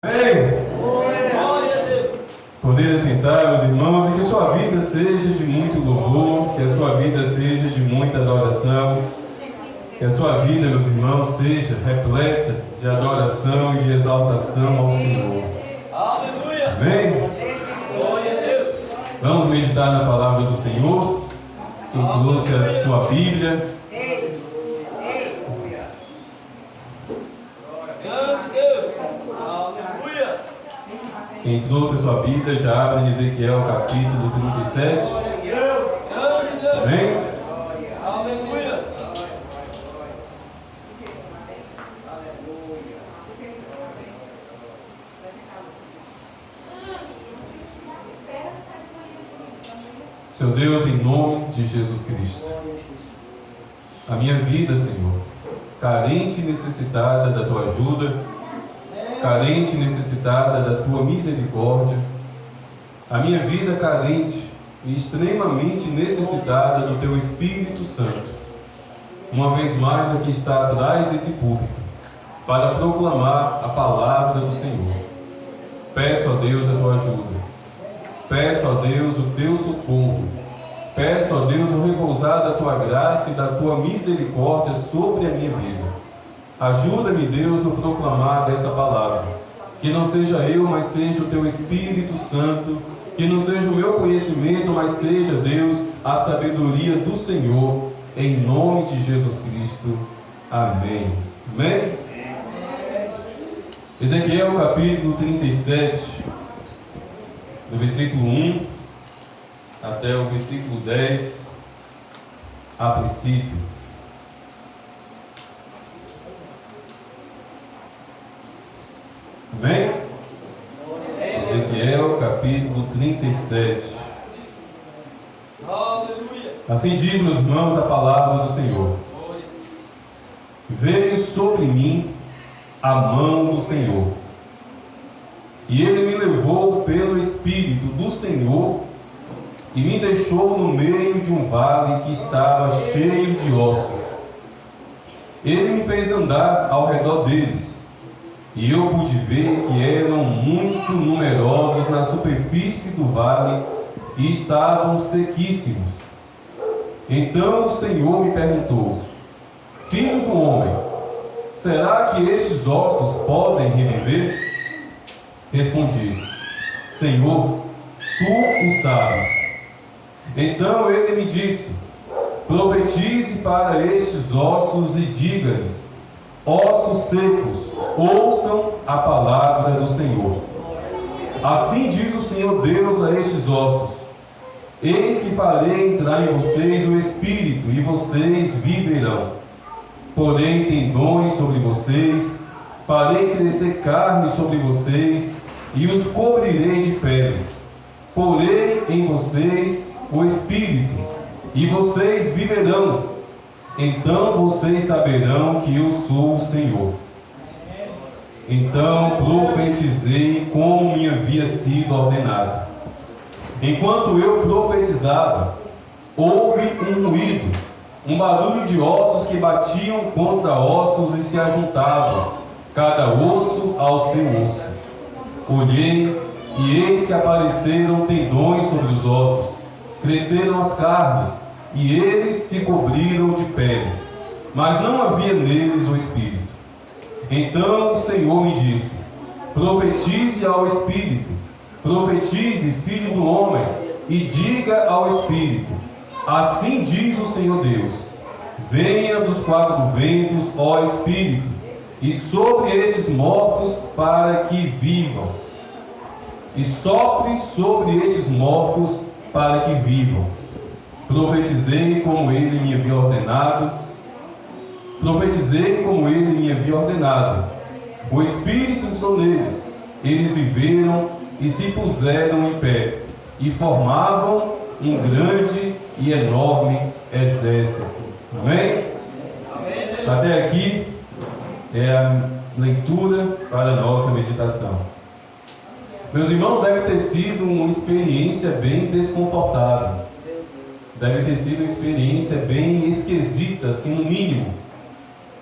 Amém? Poder assentar, meus irmãos, e que a sua vida seja de muito louvor, que a sua vida seja de muita adoração, que a sua vida, meus irmãos, seja repleta de adoração e de exaltação ao Senhor. Amém? Vamos meditar na palavra do Senhor. Quem trouxe a sua Bíblia, quem trouxe a sua Bíblia, já abre em Ezequiel capítulo 37. Amém? Seu Deus, em nome de Jesus Cristo, a minha vida, Senhor, carente e necessitada da Tua ajuda, carente e necessitada da Tua misericórdia, a minha vida carente e extremamente necessitada do Teu Espírito Santo, uma vez mais aqui está atrás desse púlpito, para proclamar a palavra do Senhor. Peço a Deus a Tua ajuda, peço a Deus o Teu socorro, peço a Deus o repousar da Tua graça e da Tua misericórdia sobre a minha vida. Ajuda-me, Deus, no proclamar desta palavra. Que não seja eu, mas seja o Teu Espírito Santo. Que não seja o meu conhecimento, mas seja, Deus, a sabedoria do Senhor. Em nome de Jesus Cristo. Amém. Amém? Ezequiel capítulo 37, do versículo 1 até o versículo 10, a princípio. Amém? Ezequiel capítulo 37. Assim diz, meus irmãos, a palavra do Senhor. Veio sobre mim a mão do Senhor, e Ele me levou pelo Espírito do Senhor e me deixou no meio de um vale que estava cheio de ossos. Ele me fez andar ao redor deles, e eu pude ver que eram muito numerosos na superfície do vale e estavam sequíssimos. Então o Senhor me perguntou: Filho do homem, será que estes ossos podem reviver? Respondi: Senhor, Tu o sabes. Então ele me disse: Profetize para estes ossos e diga-lhes: Ossos secos, ouçam a palavra do Senhor. Assim diz o Senhor Deus a estes ossos: Eis que farei entrar em vocês o Espírito, e vocês viverão. Porém tendões sobre vocês, farei crescer carne sobre vocês, e os cobrirei de pele. Porei em vocês o Espírito, e vocês viverão. Então vocês saberão que eu sou o Senhor. Então profetizei como me havia sido ordenado. Enquanto eu profetizava, houve um ruído, um barulho de ossos que batiam contra ossos e se ajuntavam, cada osso ao seu osso. Olhei, e eis que apareceram tendões sobre os ossos, cresceram as carnes, e eles se cobriram de pele, mas não havia neles o Espírito. Então o Senhor me disse: Profetize ao Espírito, profetize, filho do homem, e diga ao Espírito: Assim diz o Senhor Deus: Venha dos quatro ventos, ó Espírito, e sobre estes mortos para que vivam, e sopre sobre estes mortos para que vivam. Profetizei como ele me havia ordenado. Profetizei como ele me havia ordenado. O Espírito entrou neles. Eles viveram e se puseram em pé, e formavam um grande e enorme exército. Amém? Até aqui é a leitura para a nossa meditação. Meus irmãos, deve ter sido uma experiência bem desconfortável. Deve ter sido uma experiência bem esquisita, assim, no mínimo.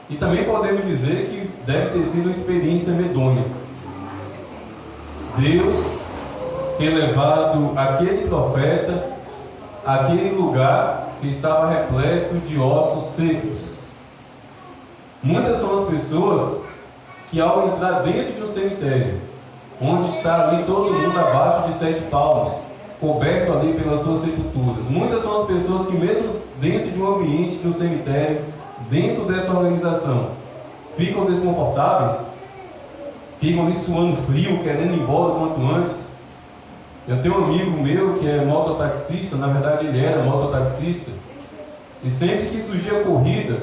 E também podemos dizer que deve ter sido uma experiência medonha. Deus ter levado aquele profeta àquele lugar que estava repleto de ossos secos. Muitas são as pessoas que, ao entrar dentro de um cemitério, onde está ali todo mundo abaixo de 7 palmos, coberto ali pelas suas sepulturas, muitas são as pessoas que, mesmo dentro de um ambiente de um cemitério, dentro dessa organização, ficam desconfortáveis, ficam ali suando frio, querendo ir embora o quanto antes. Eu tenho um amigo meu que é mototaxista, na verdade ele era mototaxista, e sempre que surgia corrida,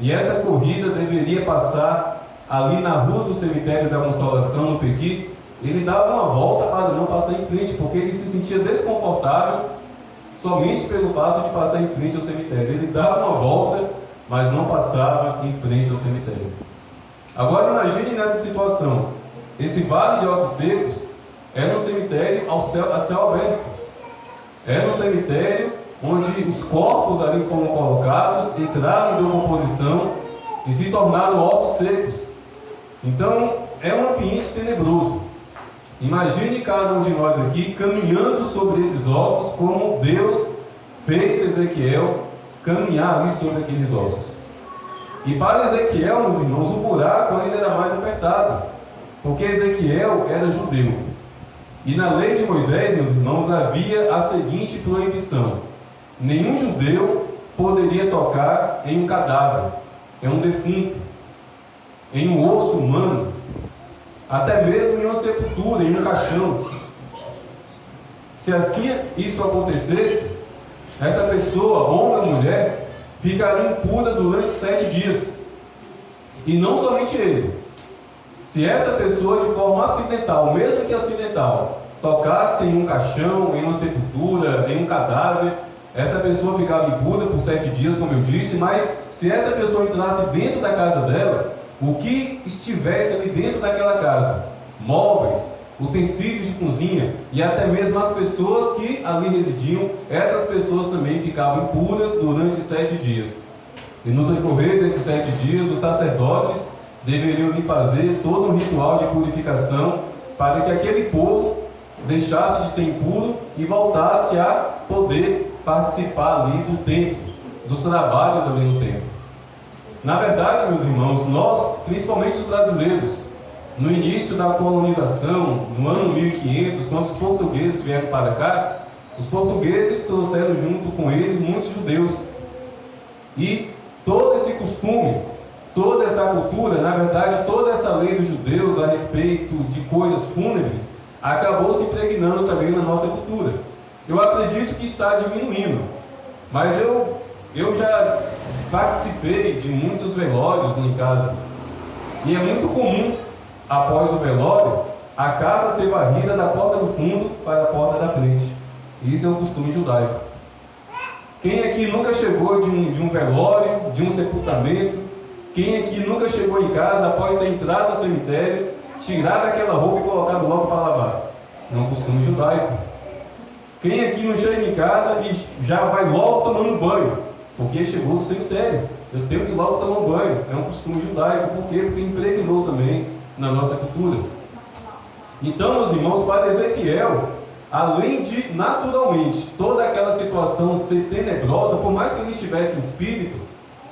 e essa corrida deveria passar ali na rua do cemitério da Consolação, no Pequi, ele dava uma volta para não passar em frente, porque ele se sentia desconfortável somente pelo fato de passar em frente ao cemitério. Ele dava uma volta, mas não passava em frente ao cemitério. Agora imagine nessa situação, esse vale de ossos secos era um cemitério a céu aberto. Era um cemitério onde os corpos ali foram colocados, entraram em decomposição e se tornaram ossos secos. Então, é um ambiente tenebroso. Imagine cada um de nós aqui caminhando sobre esses ossos, como Deus fez Ezequiel caminhar ali sobre aqueles ossos. E para Ezequiel, meus irmãos, o buraco ainda era mais apertado, porque Ezequiel era judeu. E na lei de Moisés, meus irmãos, havia a seguinte proibição: nenhum judeu poderia tocar em um cadáver, em um defunto, em um osso humano, até mesmo em uma sepultura, em um caixão. Se assim isso acontecesse, essa pessoa, homem ou mulher, ficaria impura durante 7 dias. E não somente ele. Se essa pessoa, de forma acidental, mesmo que acidental, tocasse em um caixão, em uma sepultura, em um cadáver, essa pessoa ficava impura por 7 dias, como eu disse. Mas se essa pessoa entrasse dentro da casa dela, o que estivesse ali dentro daquela casa, móveis, utensílios de cozinha e até mesmo as pessoas que ali residiam, essas pessoas também ficavam impuras durante 7 dias. E no decorrer desses 7 dias, os sacerdotes deveriam lhe fazer todo um ritual de purificação para que aquele povo deixasse de ser impuro e voltasse a poder participar ali do templo, dos trabalhos ali no templo. Na verdade, meus irmãos, nós, principalmente os brasileiros, no início da colonização, no ano 1500, quando os portugueses vieram para cá, os portugueses trouxeram junto com eles muitos judeus. E todo esse costume, toda essa cultura, na verdade, toda essa lei dos judeus a respeito de coisas fúnebres, acabou se impregnando também na nossa cultura. Eu acredito que está diminuindo, mas eu já participei de muitos velórios em casa, e é muito comum, após o velório, a casa ser varrida da porta do fundo para a porta da frente. Isso é um costume judaico. Quem aqui nunca chegou de um velório, de um sepultamento? Quem aqui nunca chegou em casa após ter entrado no cemitério, tirado aquela roupa e colocado logo para lavar? É um costume judaico. Quem aqui não chega em casa e já vai logo tomando banho? Porque chegou do cemitério, eu tenho que ir logo tomar um banho. É um costume judaico. Por quê? Porque impregnou também na nossa cultura. Então, meus irmãos, para Ezequiel, além de naturalmente toda aquela situação ser tenebrosa, por mais que ele estivesse em espírito,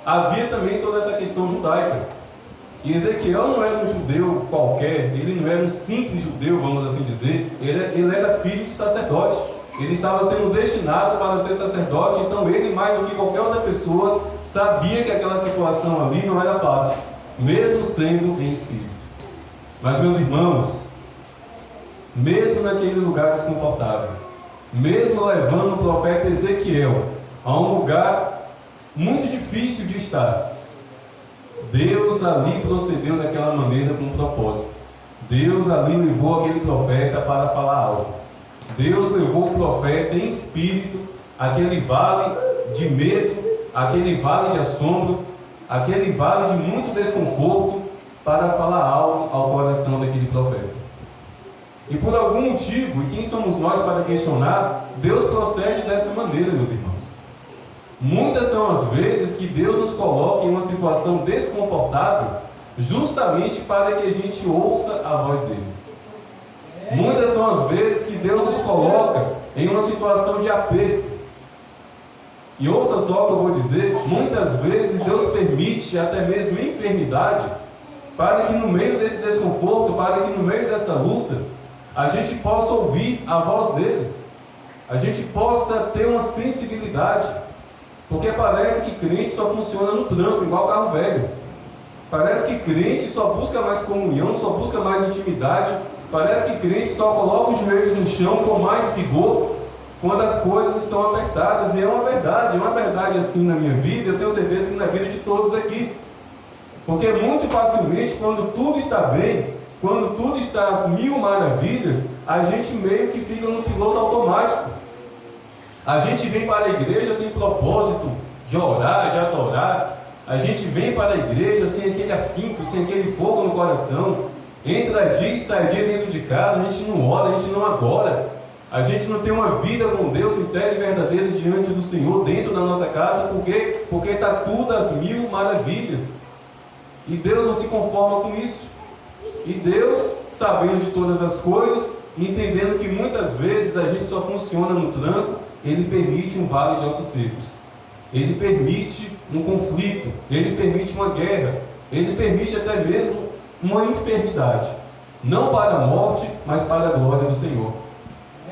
havia também toda essa questão judaica. E Ezequiel não era um judeu qualquer, ele não era um simples judeu, vamos assim dizer, ele era filho de sacerdote. Ele estava sendo destinado para ser sacerdote, então ele, mais do que qualquer outra pessoa, sabia que aquela situação ali não era fácil, mesmo sendo em espírito. Mas, meus irmãos, mesmo naquele lugar desconfortável, mesmo levando o profeta Ezequiel a um lugar muito difícil de estar, Deus ali procedeu daquela maneira com um propósito. Deus ali levou aquele profeta para falar algo. Deus levou o profeta em espírito àquele vale de medo, aquele vale de assombro, aquele vale de muito desconforto, para falar algo ao coração daquele profeta. E por algum motivo, e quem somos nós para questionar, Deus procede dessa maneira, meus irmãos. Muitas são as vezes que Deus nos coloca em uma situação desconfortável, justamente para que a gente ouça a voz dele. Muitas são as vezes que Deus nos coloca em uma situação de aperto. E ouça só o que eu vou dizer: muitas vezes Deus permite até mesmo enfermidade, para que no meio desse desconforto, para que no meio dessa luta, a gente possa ouvir a voz dele, a gente possa ter uma sensibilidade. Porque parece que crente só funciona no tranco, igual carro velho. Parece que crente só busca mais comunhão, só busca mais intimidade. Parece que crente só coloca os joelhos no chão com mais vigor quando as coisas estão apertadas. E é uma verdade assim na minha vida, eu tenho certeza que na vida de todos aqui. Porque muito facilmente, quando tudo está bem, quando tudo está às mil maravilhas, a gente meio que fica no piloto automático. A gente vem para a igreja sem propósito de orar, de adorar. A gente vem para a igreja sem aquele afinco, sem aquele fogo no coração. Entra dia e sai dia dentro de casa, a gente não ora, a gente não adora. A gente não tem uma vida com Deus sincera e verdadeira diante do Senhor dentro da nossa casa. Por quê? Porque está tudo às mil maravilhas. E Deus não se conforma com isso. E Deus, sabendo de todas as coisas, entendendo que muitas vezes a gente só funciona no tranco, Ele permite um vale de ossos secos. Ele permite um conflito. Ele permite uma guerra. Ele permite até mesmo uma enfermidade. Não para a morte, mas para a glória do Senhor.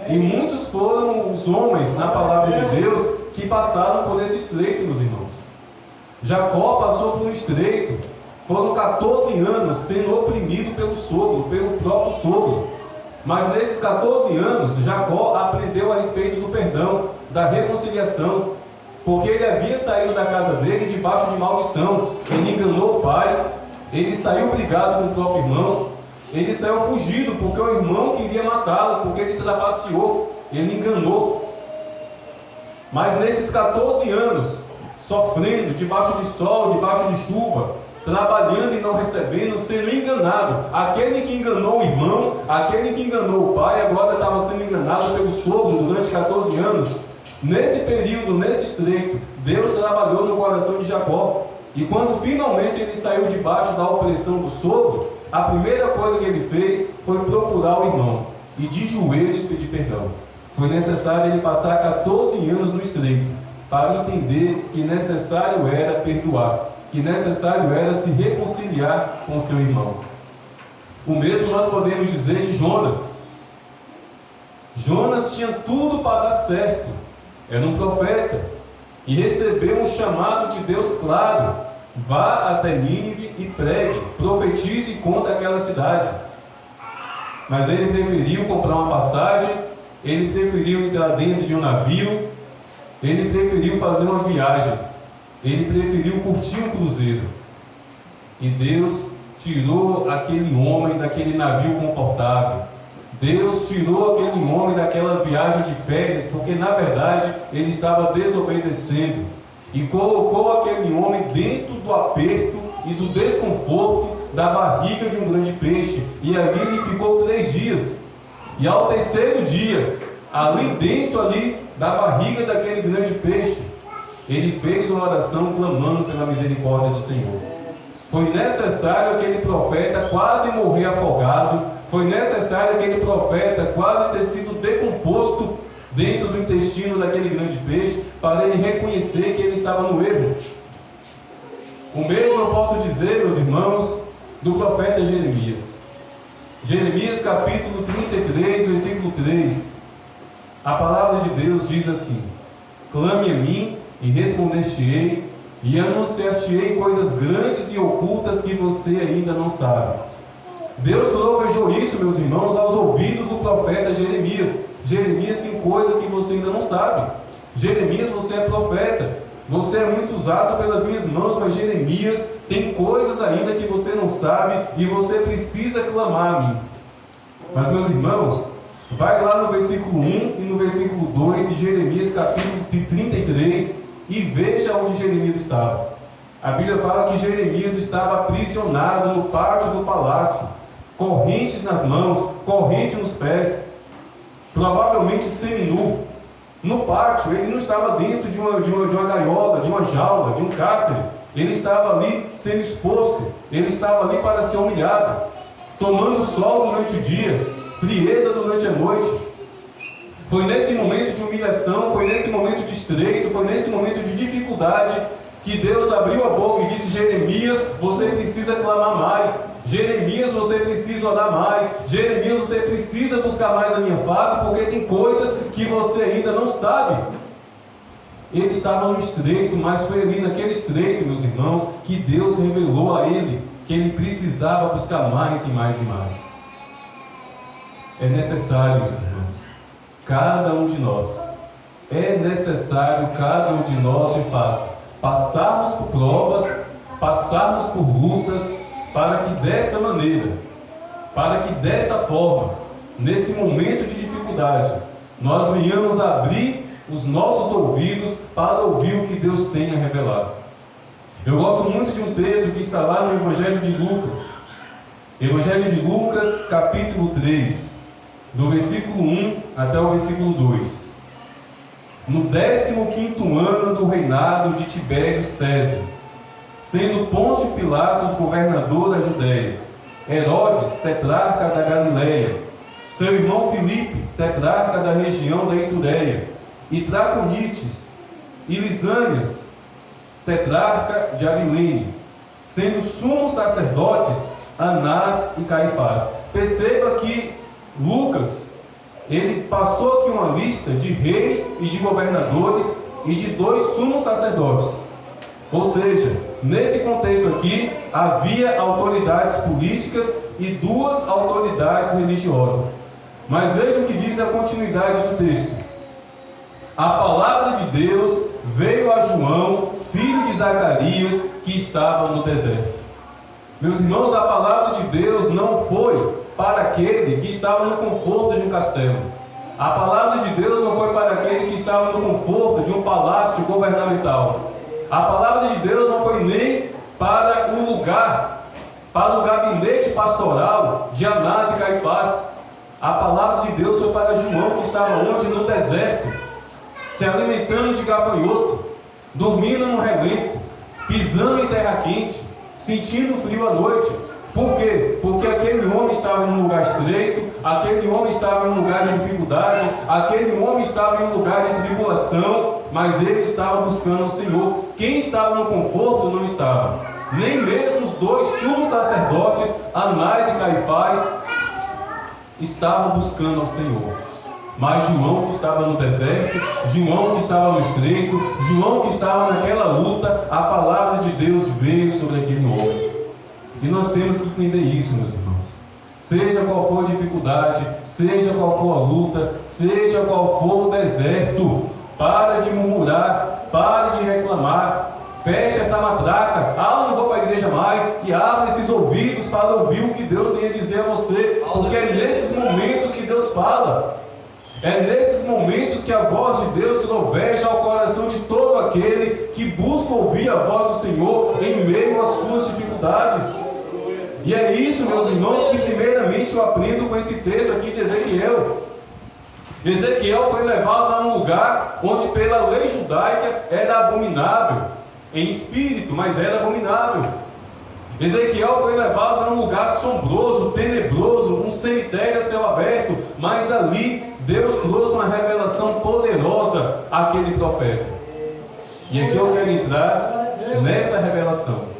E muitos foram os homens, na palavra de Deus, que passaram por esse estreito, meus irmãos. Jacó passou por um estreito. Foram 14 anos sendo oprimido pelo sogro, pelo próprio sogro. Mas nesses 14 anos, Jacó aprendeu a respeito do perdão, da reconciliação, porque ele havia saído da casa dele debaixo de maldição. Ele enganou o pai, ele saiu brigado com o próprio irmão, ele saiu fugido porque o irmão queria matá-lo, porque ele trapaceou, ele enganou. Mas nesses 14 anos, sofrendo debaixo de sol, debaixo de chuva, trabalhando e não recebendo, sendo enganado. Aquele que enganou o irmão, aquele que enganou o pai, agora estava sendo enganado pelo sogro durante 14 anos. Nesse período, nesse estreito, Deus trabalhou no coração de Jacó. E quando finalmente ele saiu debaixo da opressão do sogro, a primeira coisa que ele fez foi procurar o irmão e de joelhos pedir perdão. Foi necessário ele passar 14 anos no estreito para entender que necessário era perdoar, que necessário era se reconciliar com seu irmão. O mesmo nós podemos dizer de Jonas. Jonas tinha tudo para dar certo, era um profeta, e recebeu um chamado de Deus claro: vá até Nínive e pregue, profetize contra aquela cidade. Mas ele preferiu comprar uma passagem, ele preferiu entrar dentro de um navio, ele preferiu fazer uma viagem, ele preferiu curtir um cruzeiro. E Deus tirou aquele homem daquele navio confortável. Deus tirou aquele homem daquela viagem de férias, porque na verdade ele estava desobedecendo. E colocou aquele homem dentro do aperto e do desconforto da barriga de um grande peixe. E ali ele ficou 3 dias. E ao terceiro dia, ali dentro da barriga daquele grande peixe, ele fez uma oração clamando pela misericórdia do Senhor. Foi necessário aquele profeta quase morrer afogado. Foi necessário aquele profeta quase ter sido decomposto dentro do intestino daquele grande peixe para ele reconhecer que ele estava no erro. O mesmo eu posso dizer, meus irmãos, do profeta Jeremias. Jeremias capítulo 33, versículo 3. A palavra de Deus diz assim: clame a mim e responder-te-ei, e anunciar-te-ei coisas grandes e ocultas que você ainda não sabe. Deus trovejou isso, meus irmãos, aos ouvidos do profeta Jeremias. Jeremias, tem coisa que você ainda não sabe. Jeremias, você é profeta, você é muito usado pelas minhas mãos, mas Jeremias, tem coisas ainda que você não sabe e você precisa clamar a mim. Mas, meus irmãos, vai lá no versículo 1 e no versículo 2 de Jeremias capítulo 33 e veja onde Jeremias estava. A Bíblia fala que Jeremias estava aprisionado no pátio do palácio, correntes nas mãos, corrente nos pés, provavelmente seminu. No pátio, ele não estava dentro de uma gaiola, de uma jaula, de um cárcere. Ele estava ali sendo exposto, ele estava ali para ser humilhado, tomando sol durante o dia, frieza durante a noite. Foi nesse momento de humilhação, foi nesse momento de estreito, foi nesse momento de dificuldade que Deus abriu a boca e disse: Jeremias, você precisa clamar mais. Jeremias, você precisa orar mais. Jeremias, você precisa buscar mais a minha face, porque tem coisas que você ainda não sabe. Ele estava no estreito, mas foi ali naquele estreito, meus irmãos, que Deus revelou a ele que ele precisava buscar mais e mais e mais. É necessário, meus irmãos, cada um de nós, é necessário cada um de nós, de fato, passarmos por provas, passarmos por lutas, para que desta maneira, para que desta forma, nesse momento de dificuldade, nós venhamos abrir os nossos ouvidos para ouvir o que Deus tem a revelar. Eu gosto muito de um texto que está lá no Evangelho de Lucas. Evangelho de Lucas, capítulo 3, do versículo 1 até o versículo 2. No 15º ano do reinado de Tibério César, sendo Pôncio Pilatos governador da Judéia, Herodes, tetrarca da Galileia, seu irmão Filipe, tetrarca da região da Itureia, e Traconites e Lisânias, tetrarca de Abilene, sendo sumos sacerdotes Anás e Caifás. Perceba que Lucas, ele passou aqui uma lista de reis e de governadores e de 2 sumos sacerdotes. Ou seja, nesse contexto aqui, havia autoridades políticas e 2 autoridades religiosas. Mas veja o que diz a continuidade do texto. A palavra de Deus veio a João, filho de Zacarias, que estava no deserto. Meus irmãos, a palavra de Deus não foi para aquele que estava no conforto de um castelo. A palavra de Deus não foi para aquele que estava no conforto de um palácio governamental. A palavra de Deus não foi nem para o gabinete pastoral de Anás e Caifás. A palavra de Deus foi para João, que estava onde? No deserto, se alimentando de gafanhoto, dormindo no relento, pisando em terra quente, sentindo frio à noite. Por quê? Porque aquele homem estava em um lugar estreito, aquele homem estava em um lugar de dificuldade, aquele homem estava em um lugar de tribulação, mas ele estava buscando o Senhor. Quem estava no conforto não estava. Nem mesmo os 2 sumos sacerdotes, Anás e Caifás, estavam buscando ao Senhor. Mas João, que estava no deserto, João, que estava no estreito, João, que estava naquela luta, a palavra de Deus veio sobre aquele homem. E nós temos que entender isso, meus irmãos. Seja qual for a dificuldade, seja qual for a luta, seja qual for o deserto, para de murmurar, pare de reclamar, feche essa matraca, não vou para a igreja mais, e abra esses ouvidos para ouvir o que Deus tem a dizer a você, porque é nesses momentos que Deus fala. É nesses momentos que a voz de Deus troveja ao coração de todo aquele que busca ouvir a voz do Senhor em meio às suas dificuldades. E é isso, meus irmãos, que primeiramente eu aprendo com esse texto aqui de Ezequiel. Ezequiel foi levado a um lugar onde pela lei judaica era abominável, em espírito, mas era abominável. Ezequiel foi levado a um lugar assombroso, tenebroso, um cemitério a céu aberto, mas ali Deus trouxe uma revelação poderosa àquele profeta. E aqui eu quero entrar nesta revelação.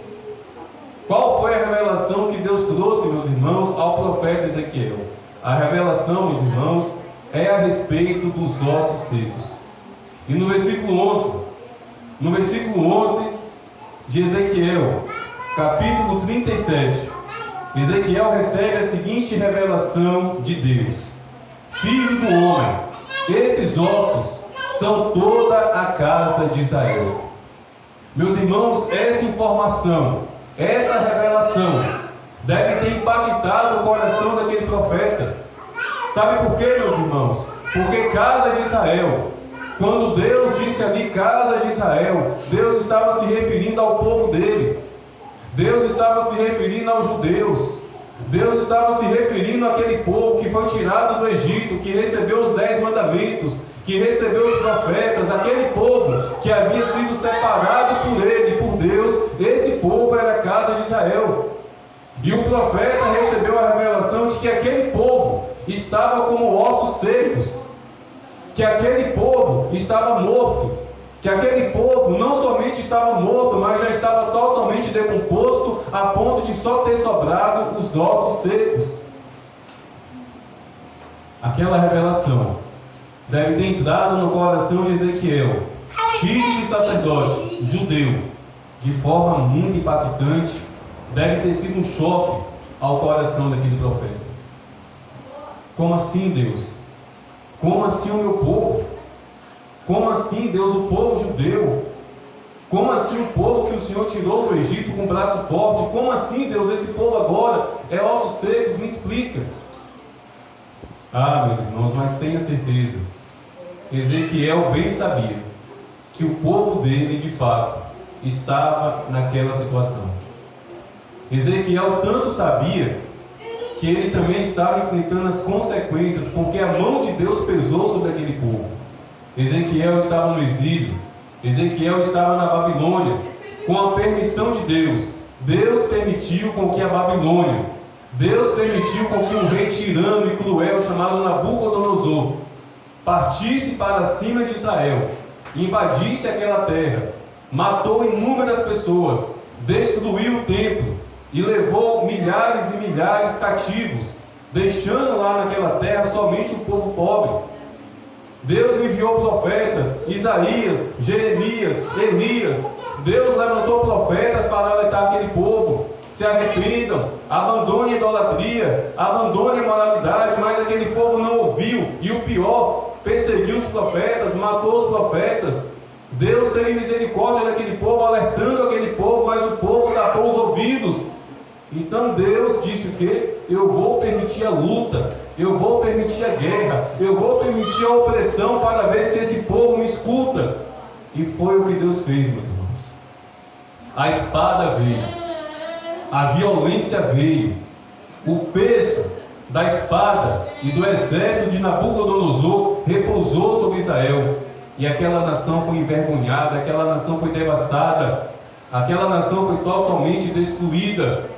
Qual foi a revelação que Deus trouxe, meus irmãos, ao profeta Ezequiel? A revelação, meus irmãos, é a respeito dos ossos secos. E no versículo 11 de Ezequiel, capítulo 37, Ezequiel recebe a seguinte revelação de Deus: Filho do homem, esses ossos são toda a casa de Israel. Meus irmãos, essa informação, essa revelação deve ter impactado o coração daquele profeta. Sabe por quê, meus irmãos? Porque casa de Israel, quando Deus disse ali casa de Israel, Deus estava se referindo ao povo dele. Deus estava se referindo aos judeus. Deus estava se referindo àquele povo que foi tirado do Egito, que recebeu os 10 mandamentos, que recebeu os profetas, aquele povo que havia sido separado por ele, por Deus. Esse povo era a casa de Israel. E o profeta recebeu a revelação de que aquele povo estava como ossos secos, que aquele povo estava morto, que aquele povo não somente estava morto, mas já estava totalmente decomposto, a ponto de só ter sobrado os ossos secos. Aquela revelação deve ter entrado no coração de Ezequiel, filho de sacerdote, judeu, de forma muito impactante. Deve ter sido um choque ao coração daquele profeta. Como assim, Deus? Como assim o meu povo? Como assim, Deus, o povo judeu? Como assim o povo que o Senhor tirou do Egito com um braço forte? Como assim, Deus, esse povo agora é ossos secos? Me explica. Ah, meus irmãos, mas tenha certeza, Ezequiel bem sabia que o povo dele, de fato, estava naquela situação. Ezequiel tanto sabia que ele também estava enfrentando as consequências, porque a mão de Deus pesou sobre aquele povo. Ezequiel estava no exílio, Ezequiel estava na Babilônia, com a permissão de Deus. Deus permitiu com que a Babilônia, Deus permitiu com que um rei tirano e cruel chamado Nabucodonosor partisse para cima de Israel, invadisse aquela terra, matou inúmeras pessoas, destruiu o templo e levou milhares e milhares cativos, deixando lá naquela terra somente o povo pobre. Deus enviou profetas, Isaías, Jeremias, Elias. Deus levantou profetas para alertar aquele povo: se arrependam, abandonem a idolatria, abandonem a moralidade. Mas aquele povo não ouviu, e o pior, perseguiu os profetas, matou os profetas. Deus teve misericórdia daquele povo, alertando aquele povo, mas o povo tapou os ouvidos. Então Deus disse o quê? Eu vou permitir a luta, eu vou permitir a guerra, eu vou permitir a opressão para ver se esse povo me escuta. E foi o que Deus fez, meus irmãos. A espada veio, a violência veio, o peso da espada e do exército de Nabucodonosor repousou sobre Israel, e aquela nação foi envergonhada, aquela nação foi devastada, aquela nação foi totalmente destruída.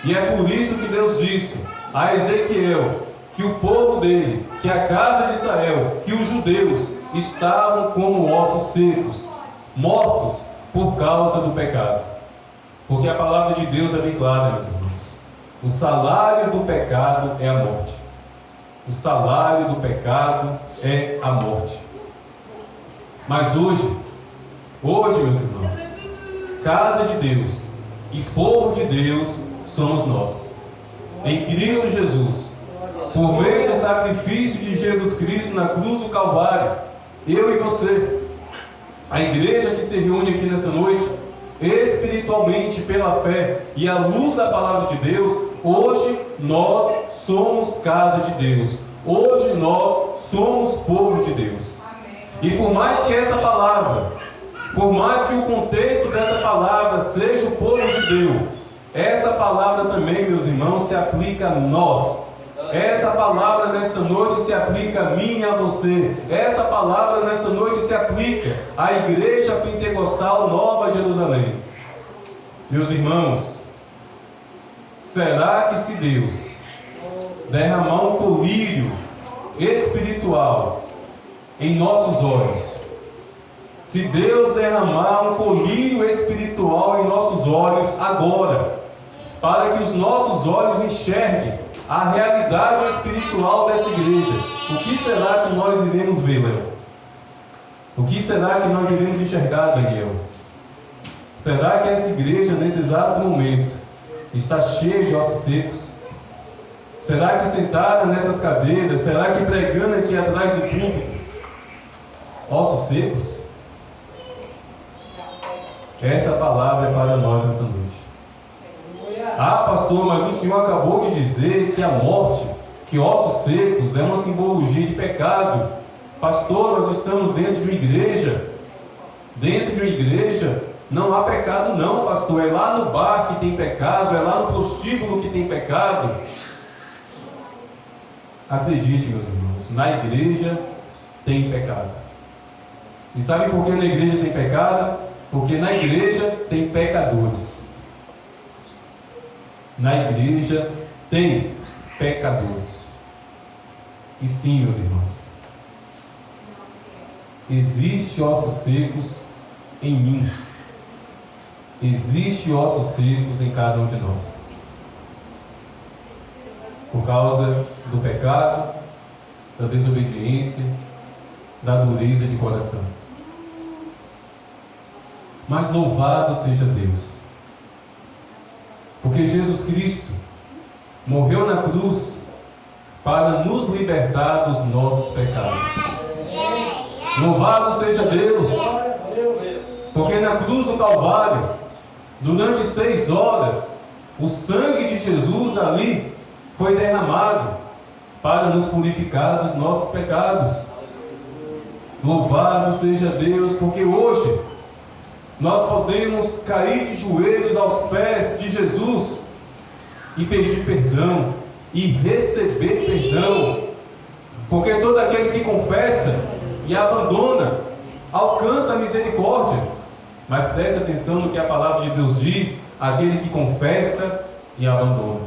E é por isso que Deus disse a Ezequiel que o povo dele, que a casa de Israel, que os judeus estavam como ossos secos, mortos por causa do pecado. Porque a palavra de Deus é bem clara, meus irmãos. O salário do pecado é a morte. O salário do pecado é a morte. Mas hoje, meus irmãos, casa de Deus e povo de Deus somos nós. Em Cristo Jesus, por meio do sacrifício de Jesus Cristo na cruz do Calvário, eu e você, a igreja que se reúne aqui nessa noite, espiritualmente pela fé e à luz da palavra de Deus, hoje nós somos casa de Deus. Hoje nós somos povo de Deus. E por mais que essa palavra, por mais que o contexto dessa palavra seja o povo de Deus, essa palavra também, meus irmãos, se aplica a nós. Essa palavra nessa noite se aplica a mim e a você. Essa palavra nessa noite se aplica à Igreja Pentecostal Nova Jerusalém. Meus irmãos, será que se Deus derramar um colírio espiritual em nossos olhos, se Deus derramar um colírio espiritual em nossos olhos agora, para que os nossos olhos enxerguem a realidade espiritual dessa igreja, o que será que nós iremos ver, Léo? O que será que nós iremos enxergar, Daniel? Será que essa igreja, nesse exato momento, está cheia de ossos secos? Será que sentada nessas cadeiras, será que pregando aqui atrás do púlpito, ossos secos? Essa palavra é para nós nessa noite. Ah, pastor, mas o senhor acabou de dizer que a morte, que ossos secos, é uma simbologia de pecado. Pastor, nós estamos dentro de uma igreja. Dentro de uma igreja não há pecado não, pastor. É lá no bar que tem pecado, é lá no prostíbulo que tem pecado. Acredite, meus irmãos, na igreja tem pecado. E sabe por que na igreja tem pecado? Porque na igreja tem pecadores. Na igreja tem pecadores. E sim, meus irmãos, existe ossos secos em mim. Existe ossos secos em cada um de nós. Por causa do pecado, da desobediência, da dureza de coração. Mas louvado seja Deus, porque Jesus Cristo morreu na cruz para nos libertar dos nossos pecados. Louvado seja Deus, porque na cruz do Calvário, durante 6 horas, o sangue de Jesus ali foi derramado para nos purificar dos nossos pecados. Louvado seja Deus, porque hoje nós podemos cair de joelhos aos pés de Jesus e pedir perdão e receber perdão, porque todo aquele que confessa e abandona alcança a misericórdia. Mas preste atenção no que a palavra de Deus diz: aquele que confessa e abandona.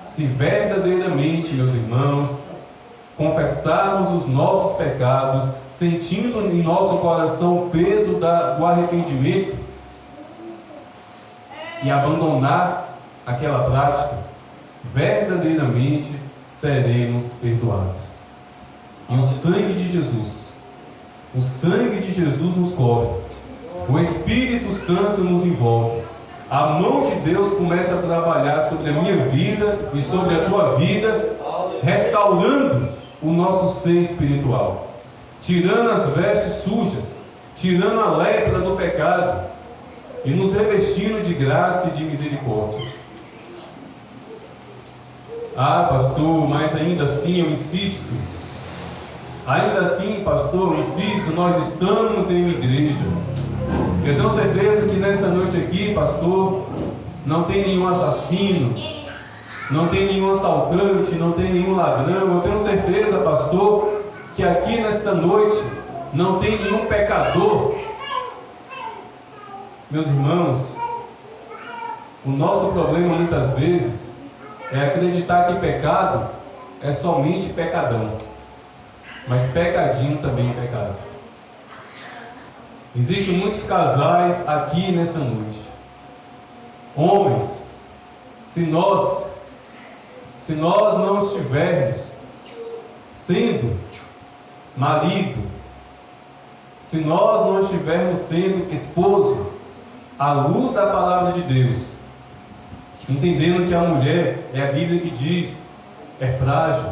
Se verdadeiramente, meus irmãos, confessarmos os nossos pecados, sentindo em nosso coração o peso do arrependimento e abandonar aquela prática, verdadeiramente seremos perdoados. E o sangue de Jesus nos cobre, o Espírito Santo nos envolve, a mão de Deus começa a trabalhar sobre a minha vida e sobre a tua vida, restaurando o nosso ser espiritual, tirando as vestes sujas, tirando a lepra do pecado e nos revestindo de graça e de misericórdia. Ah, pastor, mas ainda assim eu insisto. Ainda assim, pastor, eu insisto, nós estamos em igreja. Eu tenho certeza que nesta noite aqui, pastor, não tem nenhum assassino, não tem nenhum assaltante, não tem nenhum ladrão. Eu tenho certeza, pastor, que aqui nesta noite não tem nenhum pecador. Meus irmãos, o nosso problema muitas vezes é acreditar que pecado é somente pecadão, mas pecadinho também é pecado. Existem muitos casais aqui nessa noite. Homens, se nós não estivermos sendo marido, se nós não estivermos sendo esposo, à luz da palavra de Deus, entendendo que a mulher, é a Bíblia que diz, é frágil,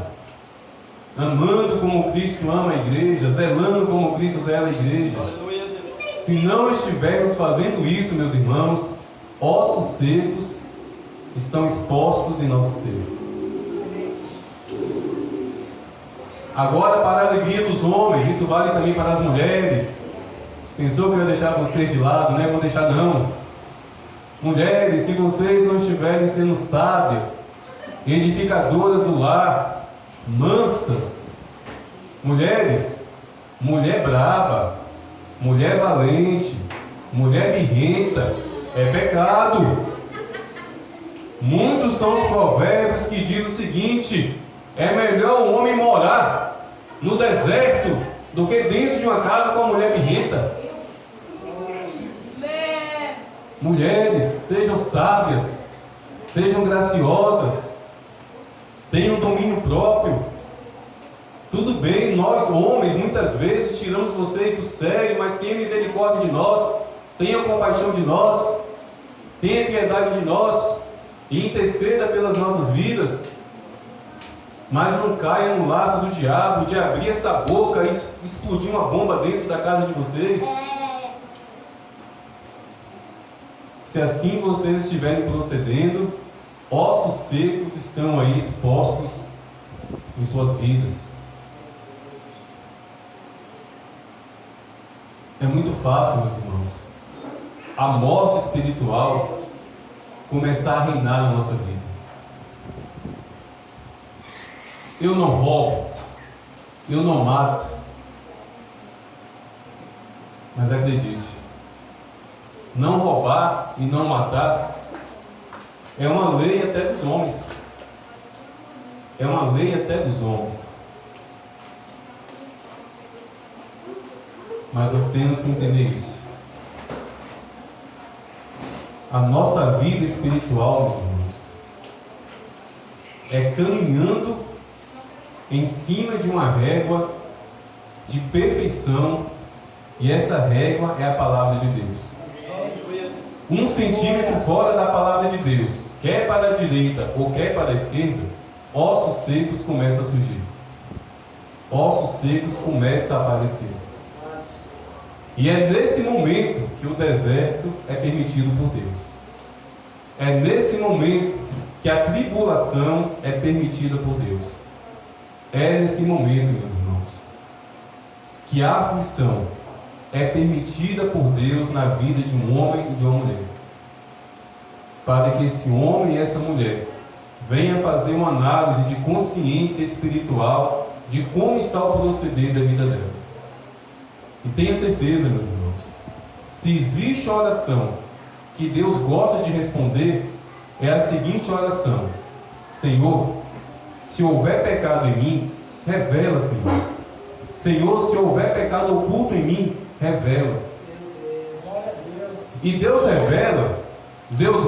amando como Cristo ama a igreja, zelando como Cristo zela a igreja. Se não estivermos fazendo isso, meus irmãos, ossos secos estão expostos em nosso ser. Agora, para a alegria dos homens, isso vale também para as mulheres. Pensou que eu ia deixar vocês de lado, né? Vou deixar não. Mulheres, se vocês não estiverem sendo sábias, edificadoras do lar, mansas, mulheres, mulher braba, mulher valente, mulher birrenta, é pecado. Muitos são os provérbios que dizem o seguinte: é melhor um homem morar no deserto do que dentro de uma casa com a mulher birrenta. Mulheres, sejam sábias, sejam graciosas, tenham domínio próprio. Tudo bem, nós homens muitas vezes tiramos vocês do sério, mas tenha misericórdia de nós, tenha compaixão de nós, tenha piedade de nós e interceda pelas nossas vidas. Mas não caia no laço do diabo de abrir essa boca e explodir uma bomba dentro da casa de vocês. Se assim vocês estiverem procedendo, ossos secos estão aí expostos em suas vidas. É muito fácil, meus irmãos, a morte espiritual começar a reinar na nossa vida. Eu não roubo, eu não mato, mas acredite, não roubar e não matar é uma lei até dos homens. É uma lei até dos homens. Mas nós temos que entender isso. A nossa vida espiritual, meus irmãos, é caminhando em cima de uma régua de perfeição, e essa régua é a palavra de Deus. 1 centímetro fora da palavra de Deus, quer para a direita ou quer para a esquerda, ossos secos começam a surgir. Ossos secos começam a aparecer. E é nesse momento que o deserto é permitido por Deus. É nesse momento que a tribulação é permitida por Deus. É nesse momento, meus irmãos, que a aflição é permitida por Deus na vida de um homem e de uma mulher, para que esse homem e essa mulher venha fazer uma análise de consciência espiritual de como está o proceder da vida dela. E tenha certeza, meus irmãos, se existe oração que Deus gosta de responder, é a seguinte oração: Senhor, se houver pecado em mim, revela, Senhor. Senhor, se houver pecado oculto em mim, revela. E Deus revela, Deus